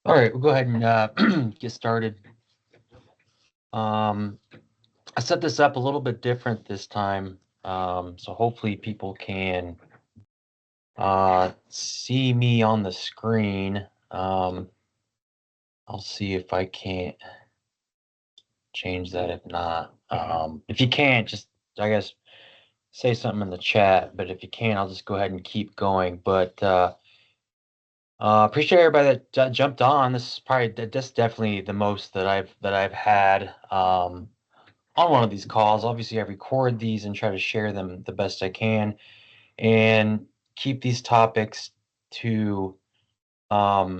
All right, we'll go ahead and get started. I set this up a little bit different this time, so hopefully people can see me on the screen. I'll see if I can't change that. If not, if you can't, just I guess say something in the chat. But if you can, I'll just go ahead and keep going. But appreciate everybody that jumped on. This is probably that's definitely the most that I've had on one of these calls. Obviously, I record these and try to share them the best I can, and keep these topics to at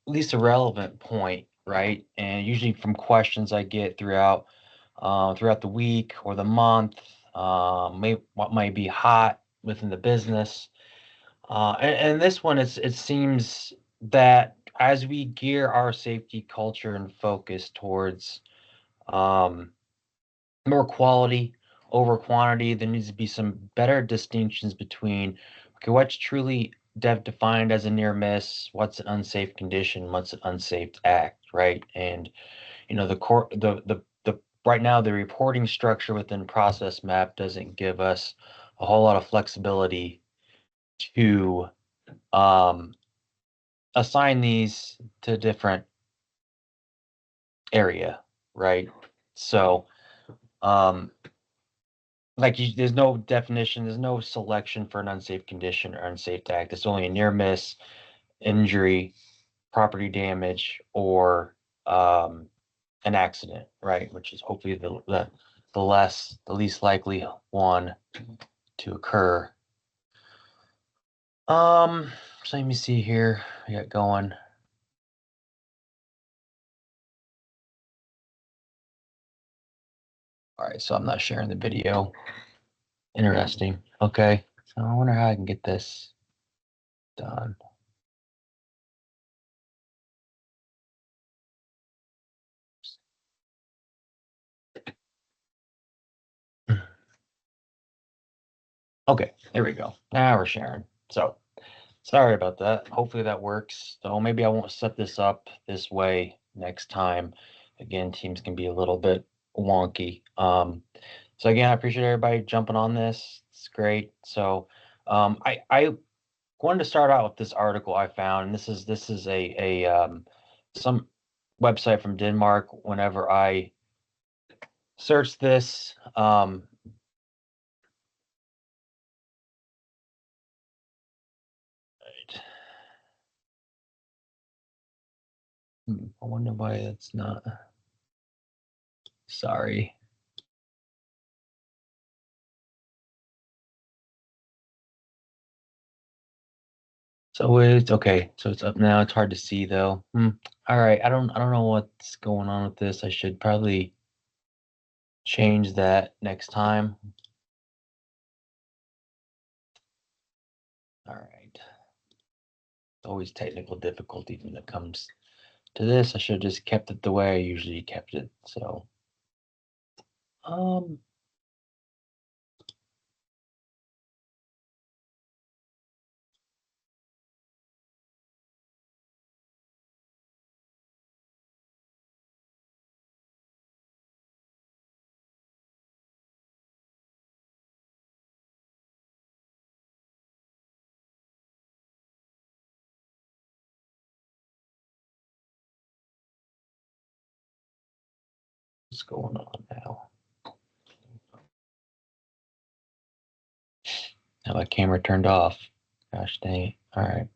least a relevant point, right? And usually from questions I get throughout the week or the month, what might be hot within the business. And this one, it seems that as we gear our safety culture and focus towards um, more quality over quantity, there needs to be some better distinctions between, okay, what's truly defined as a near miss, what's an unsafe condition, what's an unsafe act, right? And the court, the right now the reporting structure within process map doesn't give us a whole lot of flexibility to um, assign these to different area, right? So, um, there's no definition, there's no selection for an unsafe condition or unsafe act. It's only a near miss, injury, property damage, or an accident, right? Which is hopefully the least likely one to occur. So let me see here. We got going. All right, so I'm not sharing the video. Interesting. Okay, so I wonder how I can get this done. Okay, there we go. Now we're sharing. So sorry about that. Hopefully that works. So maybe I won't set this up this way next time. Again, teams can be a little bit wonky. So again, I appreciate everybody jumping on this. It's great. So I wanted to start out with this article I found, and this is a some website from Denmark. Whenever I search this, I wonder why it's not. Sorry. So it's okay. So it's up now. It's hard to see though. All right. I don't know what's going on with this. I should probably change that next time. All right. Always technical difficulty when it comes to this. I should have just kept it the way I usually kept it. So um what's going on now? Now my camera turned off. Gosh dang it. All right.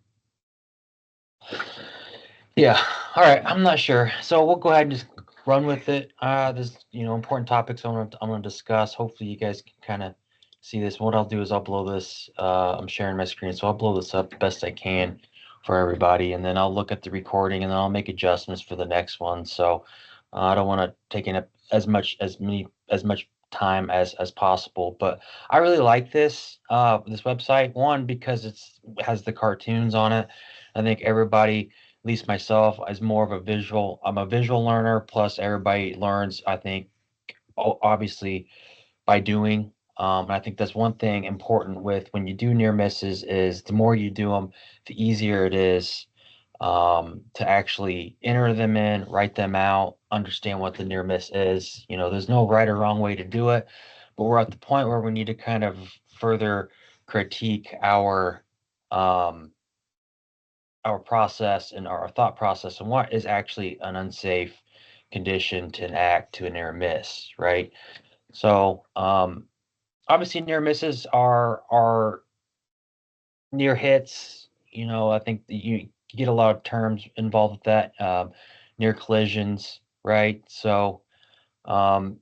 Yeah. All right. I'm not sure. So we'll go ahead and just run with it. There's important topics I'm gonna discuss. Hopefully you guys can kind of see this. What I'll do is I'll blow this. I'm sharing my screen, so I'll blow this up the best I can for everybody, and then I'll look at the recording and then I'll make adjustments for the next one. So I don't want to take in as much time as possible. But I really like this website. One, because it has the cartoons on it. I think everybody, at least myself, is more of a visual. I'm a visual learner. Plus, everybody learns, I think, obviously by doing. And I think that's one thing important with when you do near misses is the more you do them, the easier it is to actually enter them in, write them out, understand what the near miss is. There's no right or wrong way to do it, but we're at the point where we need to kind of further critique um, our process and our thought process and what is actually an unsafe condition to enact to a near miss, right? So obviously near misses are near hits. I think that you get a lot of terms involved with that. Near collisions, right? So um,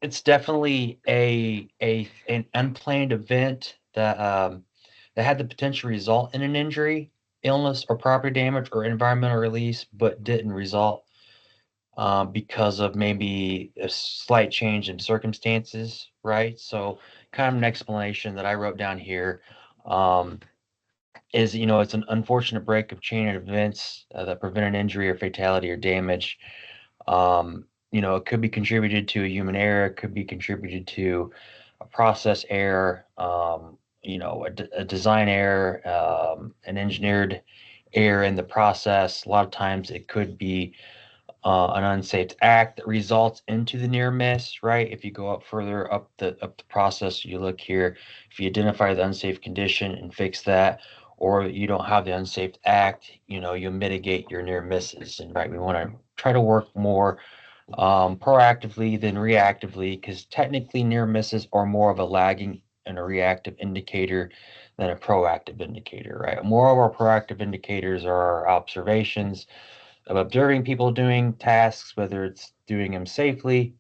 it's definitely an unplanned event that had the potential to result in an injury, illness, or property damage or environmental release, but didn't result because of maybe a slight change in circumstances, right? So, kind of an explanation that I wrote down here um, is, it's an unfortunate break of chain of events that prevent an injury or fatality or damage. It could be contributed to a human error, it could be contributed to a process error, a design error, an engineered error in the process. A lot of times it could be an unsafe act that results into the near miss, right? If you go up further up the process, you look here, if you identify the unsafe condition and fix that, or you don't have the unsafe act, you mitigate your near misses. And right, we want to try to work more proactively than reactively, because technically near misses are more of a lagging and a reactive indicator than a proactive indicator, right? More of our proactive indicators are our observations of observing people doing tasks, whether it's doing them safely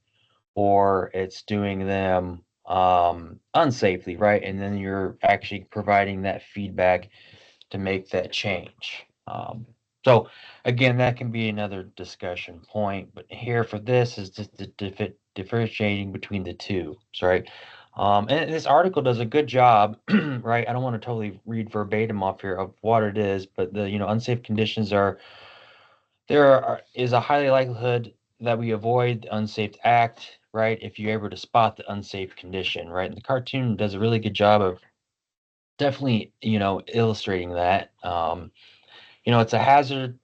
or it's doing them unsafely, right? And then you're actually providing that feedback to make that change. So again, that can be another discussion point, but here for this is just the differentiating between the two, right? And this article does a good job, right? I don't want to totally read verbatim off here of what it is, but the unsafe conditions are is a highly likelihood that we avoid the unsafe act, right? If you're able to spot the unsafe condition, right? And the cartoon does a really good job of definitely, illustrating that. It's a hazard,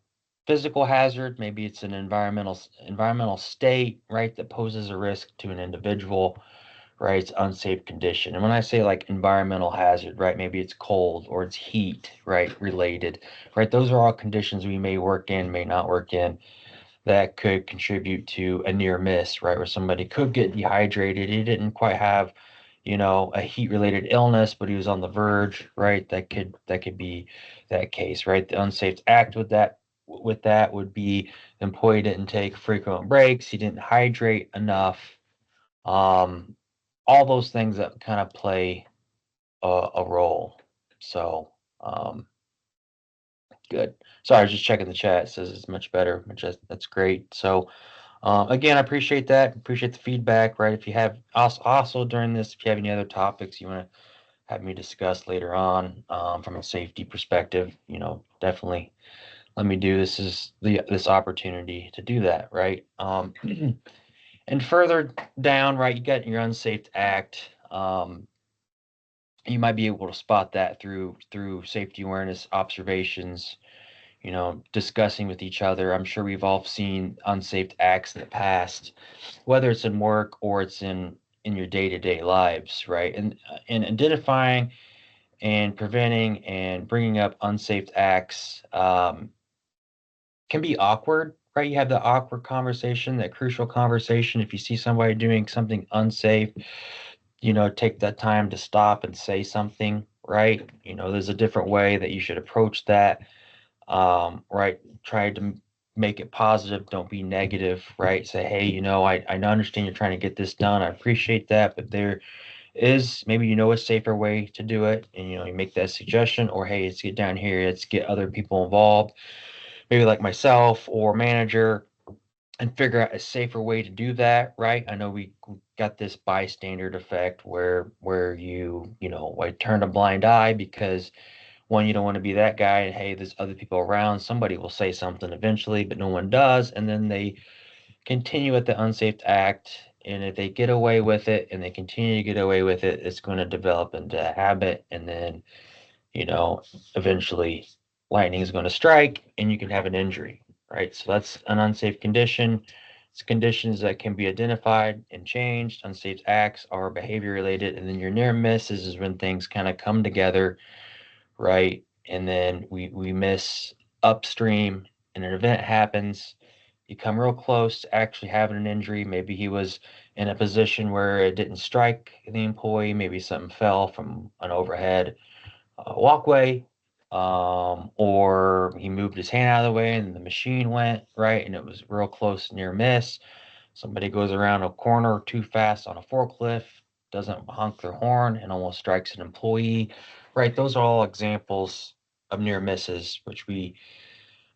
physical hazard. Maybe it's an environmental state, right, that poses a risk to an individual, right? It's unsafe condition. And when I say like environmental hazard, right, maybe it's cold or it's heat, right, related, right? Those are all conditions we may work in, may not work in that could contribute to a near miss, right? Where somebody could get dehydrated. He didn't quite have, a heat related illness, but he was on the verge, right? That could be that case, right? The unsafe act with that would be the employee didn't take frequent breaks, he didn't hydrate enough. Um, all those things that kind of play a role. So, good. Sorry, I was just checking the chat. It says it's much better, which that's great. So, again, I appreciate that. Appreciate the feedback, right? If you have also during this, if you have any other topics you want to have me discuss later on from a safety perspective, definitely let me do this is this opportunity to do that, right? And further down, right, you got your Unsafe Act. You might be able to spot that through safety awareness observations, discussing with each other. I'm sure we've all seen unsafe acts in the past, whether it's in work or it's in your day-to-day lives, right? And identifying and preventing and bringing up unsafe acts can be awkward, right? You have the awkward conversation, that crucial conversation. If you see somebody doing something unsafe, take that time to stop and say something, right? There's a different way that you should approach that, right? Try to make it positive. Don't be negative, right? Say, hey, I understand you're trying to get this done. I appreciate that, but there is maybe a safer way to do it, and you make that suggestion, or hey, let's get down here, let's get other people involved, maybe like myself or manager, and figure out a safer way to do that, right? I know we got this bystander effect where I turn a blind eye because one, you don't want to be that guy, and hey, there's other people around. Somebody will say something eventually, but no one does, and then they continue with the unsafe act. And if they get away with it and they continue to get away with it, it's going to develop into a habit, and then you know eventually lightning is going to strike and you can have an injury, right? So that's an unsafe condition. It's conditions that can be identified and changed. Unsafe acts are behavior related, and then your near misses is when things kind of come together, right? And then we miss upstream, and an event happens. You come real close to actually having an injury. Maybe he was in a position where it didn't strike the employee. Maybe something fell from an overhead walkway, or he moved his hand out of the way and the machine went right, and it was real close, near miss. Somebody goes around a corner too fast on a forklift, doesn't honk their horn, and almost strikes an employee, right? Those are all examples of near misses, which we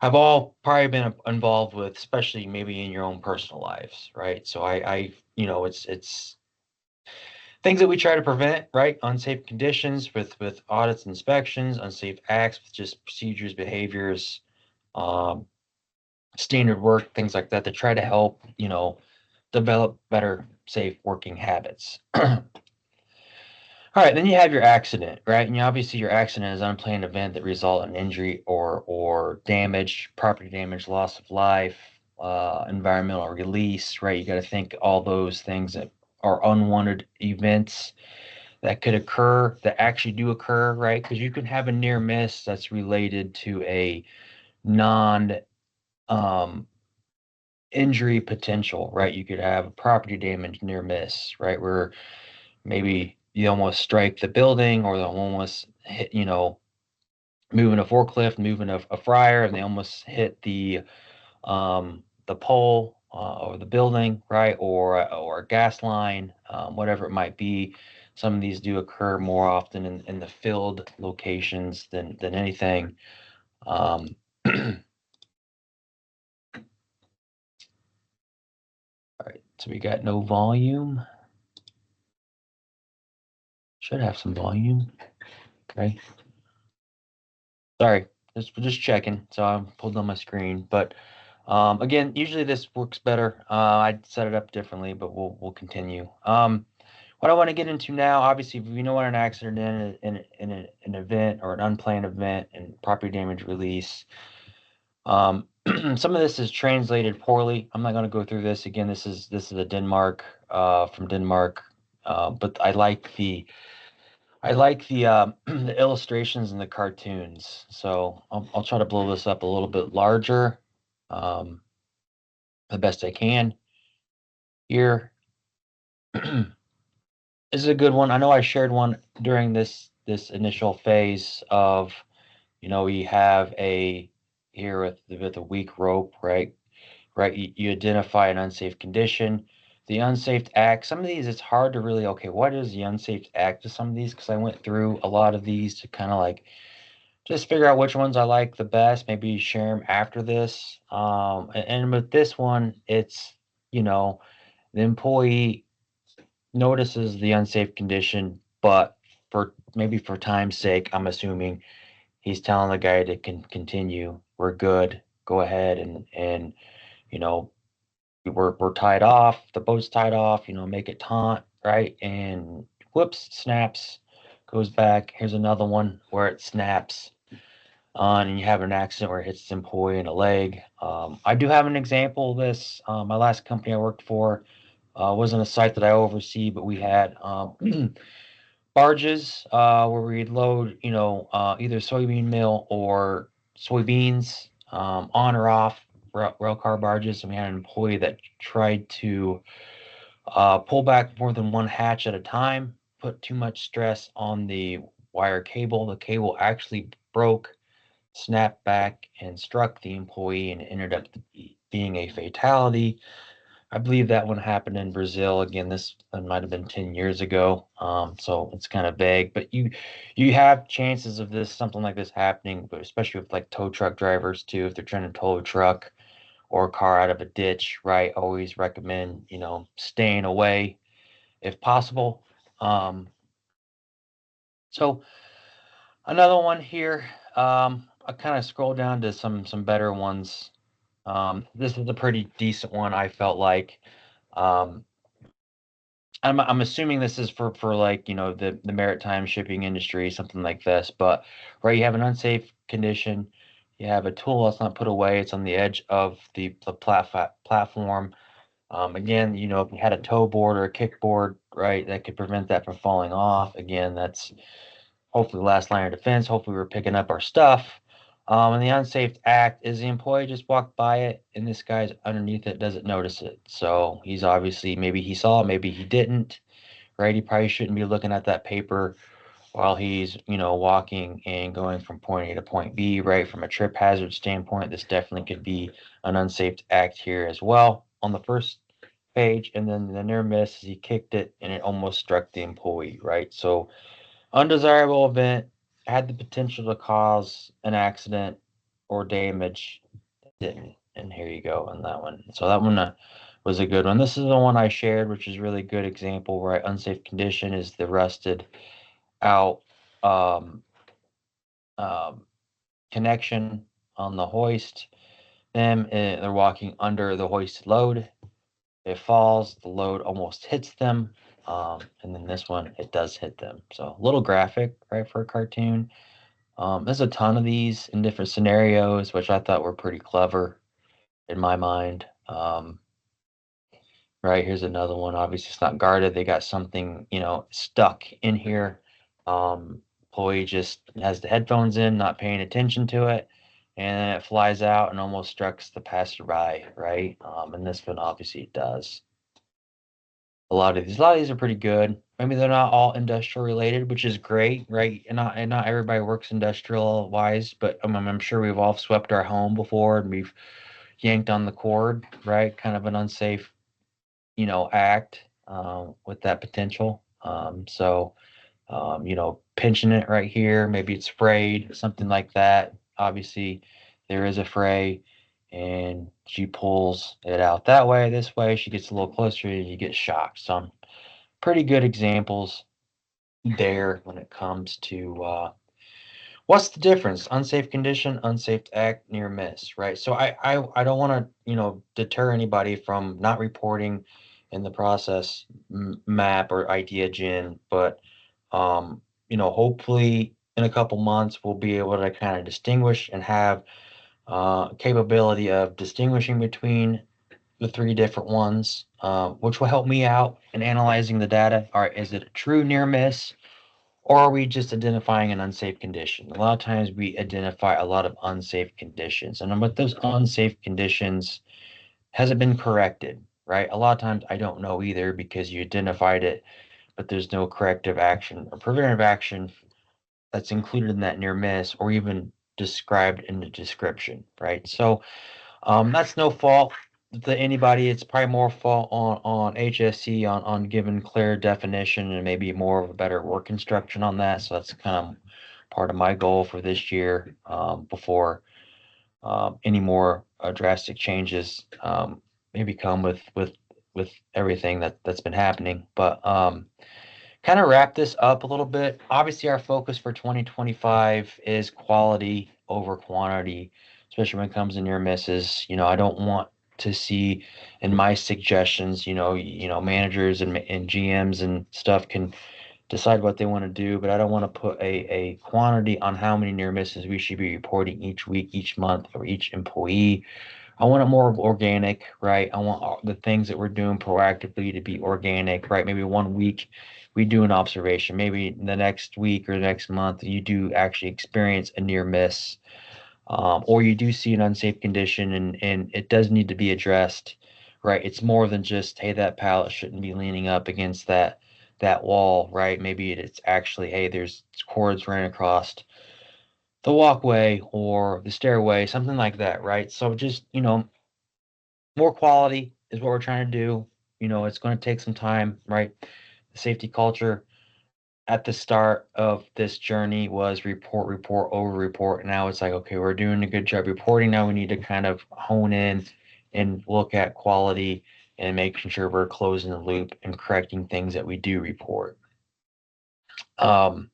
have all probably been involved with, especially maybe in your own personal lives, right? So it's things that we try to prevent, right? Unsafe conditions with audits, inspections, unsafe acts with just procedures, behaviors, um, standard work, things like that, to try to help, develop better, safe working habits. All right, then you have your accident, right? And obviously your accident is an unplanned event that result in injury or damage, property damage, loss of life, environmental release, right? You got to think all those things that are unwanted events that could occur, that actually do occur, right? Because you can have a near miss that's related to a non um, injury potential, right? You could have a property damage near miss, right? Where maybe you almost strike the building, or they almost hit, moving a forklift, moving a fryer, and they almost hit the pole, or the building, right, or a gas line, whatever it might be. Some of these do occur more often in the field locations than anything. Um, all right, so we got no volume. Should have some volume. Okay, sorry, just checking. So I'm pulled on my screen, but again, usually this works better. I'd set it up differently, but we'll continue. What I want to get into now, obviously, if we know what an accident in an event or an unplanned event and property damage release, some of this is translated poorly. I'm not going to go through this again. This is a Denmark, from Denmark, but I like the the illustrations and the cartoons. So I'll try to blow this up a little bit larger, um, the best I can here. This is a good one. I know I shared one during this initial phase of, we have a here with a weak rope, right? Right. You identify an unsafe condition. The Unsafe Act, some of these, it's hard to really, okay, what is the Unsafe Act to some of these? Because I went through a lot of these to kind of like just figure out which ones I like the best, maybe share them after this. And with this one, it's, the employee notices the unsafe condition, but for time's sake, I'm assuming he's telling the guy to continue. We're good. Go ahead, and you know we're tied off. The boat's tied off. Make it taut, right? And whoops, snaps, goes back. Here's another one where it snaps on, and you have an accident where it hits the employee in the leg. I do have an example of this. My last company I worked for wasn't a site that I oversee, but we had barges where we'd load, either soybean meal or soybeans, on or off rail car barges. And we had an employee that tried to pull back more than one hatch at a time, put too much stress on the wire cable. The cable actually broke, snapped back, and struck the employee, and ended up being a fatality. I believe that one happened in Brazil. Again, this might have been 10 years ago. So it's kind of vague, but you have chances of something like this happening, but especially with like tow truck drivers too, if they're trying to tow a truck or a car out of a ditch, right? Always recommend, staying away if possible. So another one here, I kind of scroll down to some better ones. This is a pretty decent one, I felt like. Um, I'm assuming this is for like, the maritime shipping industry, something like this. But right, you have an unsafe condition, you have a tool that's not put away, it's on the edge of the platform. Again, if you had a tow board or a kickboard, right, that could prevent that from falling off. Again, that's hopefully the last line of defense. Hopefully we're picking up our stuff. And the Unsafe Act is the employee just walked by it, and this guy's underneath it doesn't notice it. So he's obviously, maybe he saw it, maybe he didn't, right? He probably shouldn't be looking at that paper while he's, walking and going from point A to point B, right? From a trip hazard standpoint, this definitely could be an Unsafe Act here as well on the first page. And then the near miss is he kicked it and it almost struck the employee, right? So undesirable event had the potential to cause an accident or damage. Didn't. And here you go on that one. So that one was a good one. This is the one I shared, which is really good example, right? Unsafe condition is the rusted out um, um, connection on the hoist. They're walking under the hoisted load. It falls, the load almost hits them. And then this one, it does hit them. So a little graphic, right, for a cartoon. There's a ton of these in different scenarios, which I thought were pretty clever in my mind. Right, here's another one. Obviously, it's not guarded. They got something, stuck in here. Employee just has the headphones in, not paying attention to it, and then it flies out and almost strikes the passerby, right? And this one obviously does. A lot of these are pretty good. Maybe they're not all industrial related, which is great, right? And not everybody works industrial wise, but I'm sure we've all swept our home before and we've yanked on the cord, right? Kind of an unsafe, act with that potential. Pinching it right here, maybe it's frayed, something like that. Obviously, there is a fray, and she pulls it out that way. This way, she gets a little closer, and you get shocked. Some pretty good examples there when it comes to what's the difference? Unsafe condition, unsafe act, near miss, right? So I don't want to, deter anybody from not reporting in the process map or idea gen, but hopefully in a couple months we'll be able to kind of distinguish and have capability of distinguishing between the three different ones, which will help me out in analyzing the data. All right, is it a true near miss? Or are we just identifying an unsafe condition? A lot of times we identify a lot of unsafe conditions. And with those unsafe conditions, has it been corrected? Right? A lot of times I don't know either because you identified it, but there's no corrective action or preventative action that's included in that near miss or even described in the description, right? So that's no fault to anybody. It's probably more fault on HSC on giving clear definition and maybe more of a better work instruction on that. So that's kind of part of my goal for this year before any more drastic changes maybe come with everything that's been happening. But kind of wrap this up a little bit. Obviously, our focus for 2025 is quality over quantity, especially when it comes to near misses. I don't want to see in my suggestions, managers and GMs and stuff can decide what they want to do, but I don't want to put a quantity on how many near misses we should be reporting each week, each month, or each employee. I want it more organic, right? I want all the things that we're doing proactively to be organic, right? Maybe one week we do an observation. Maybe the next week or the next month you do actually experience a near miss, or you do see an unsafe condition and it does need to be addressed, right? It's more than just, hey, that pallet shouldn't be leaning up against that wall, right? Maybe it's actually, hey, there's cords running across the walkway or the stairway, something like that, right? So just, more quality is what we're trying to do. It's going to take some time, right? The safety culture at the start of this journey was report, report, over report. Now it's like, okay, we're doing a good job reporting. Now we need to kind of hone in and look at quality and making sure we're closing the loop and correcting things that we do report. Um,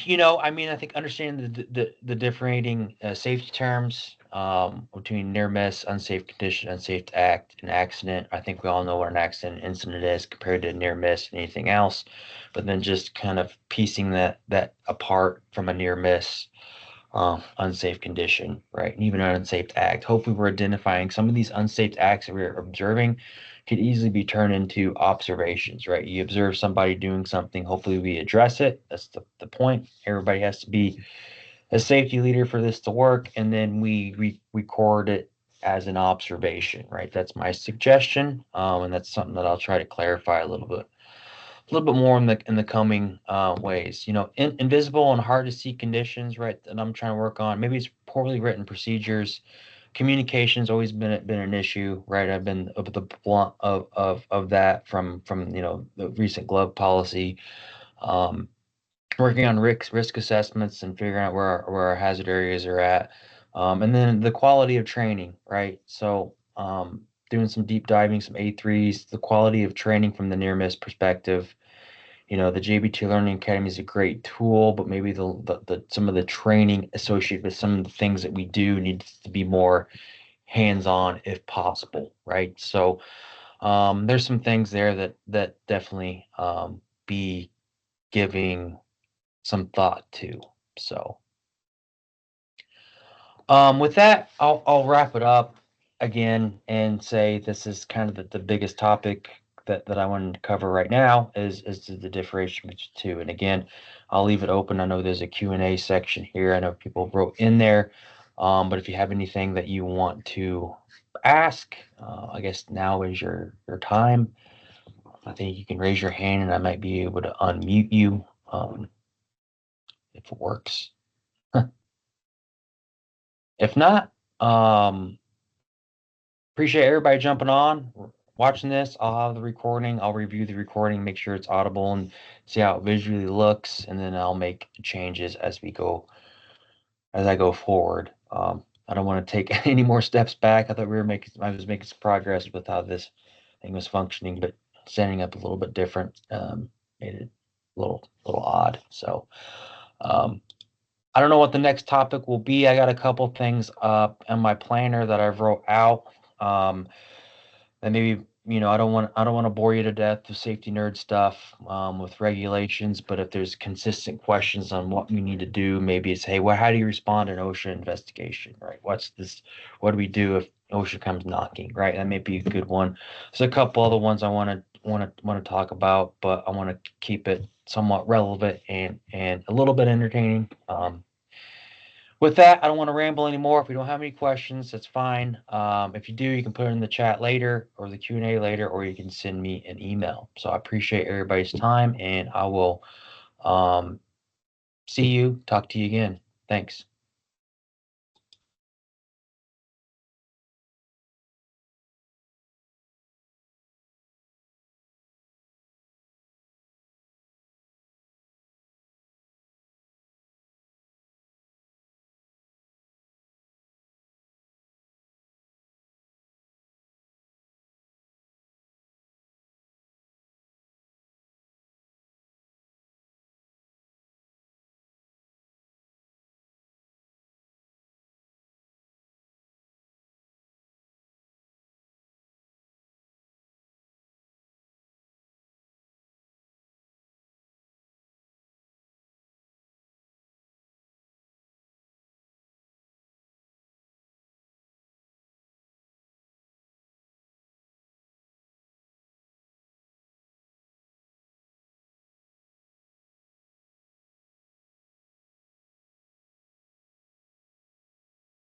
I mean, I think understanding the differentiating safety terms between near miss, unsafe condition, unsafe act, and accident. I think we all know what an accident incident is compared to near miss and anything else. But then just kind of piecing that apart from a near miss, unsafe condition, right? And even an unsafe act. Hopefully, we're identifying some of these unsafe acts that we're observing could easily be turned into observations, right? You observe somebody doing something, hopefully we address it. That's the point. Everybody has to be a safety leader for this to work, and then we record it as an observation, right? That's my suggestion, and that's something that I'll try to clarify a little bit more in the coming ways. Invisible and hard to see conditions, right? That I'm trying to work on. Maybe it's poorly written procedures. Communication's always been an issue, right? I've been of the blunt of that from the recent glove policy. Um, Working on risk assessments and figuring out where our hazard areas are at, and then the quality of training, right? So doing some deep diving, some A3s, the quality of training from the near miss perspective. The JBT Learning Academy is a great tool, but maybe the some of the training associated with some of the things that we do needs to be more hands-on if possible, right? So there's some things there that definitely be giving some thought to. So with that, I'll wrap it up again and say this is kind of the biggest topic that I wanted to cover right now is the differentiation between the two. And again, I'll leave it open. I know there's a Q&A section here. I know people wrote in there, but if you have anything that you want to ask, I guess now is your time. I think you can raise your hand, and I might be able to unmute you if it works. If not, appreciate everybody jumping on, watching this. I'll have the recording. I'll review the recording, make sure it's audible, and see how it visually looks, and then I'll make changes as I go forward. I don't want to take any more steps back. I thought I was making some progress with how this thing was functioning, but setting up a little bit different made it a little odd. So I don't know what the next topic will be. I got a couple things up in my planner that I've wrote out. Um, and maybe I don't want to bore you to death with safety nerd stuff with regulations, but if there's consistent questions on what we need to do, maybe it's, hey, how do you respond to an OSHA investigation, right? What's this? What do we do if OSHA comes knocking, right? That may be a good one. There's a couple other ones I want to talk about, but I want to keep it somewhat relevant and a little bit entertaining. With that, I don't want to ramble anymore. If we don't have any questions, that's fine. If you do, you can put it in the chat later or the Q&A later, or you can send me an email. So I appreciate everybody's time, and I will talk to you again. Thanks.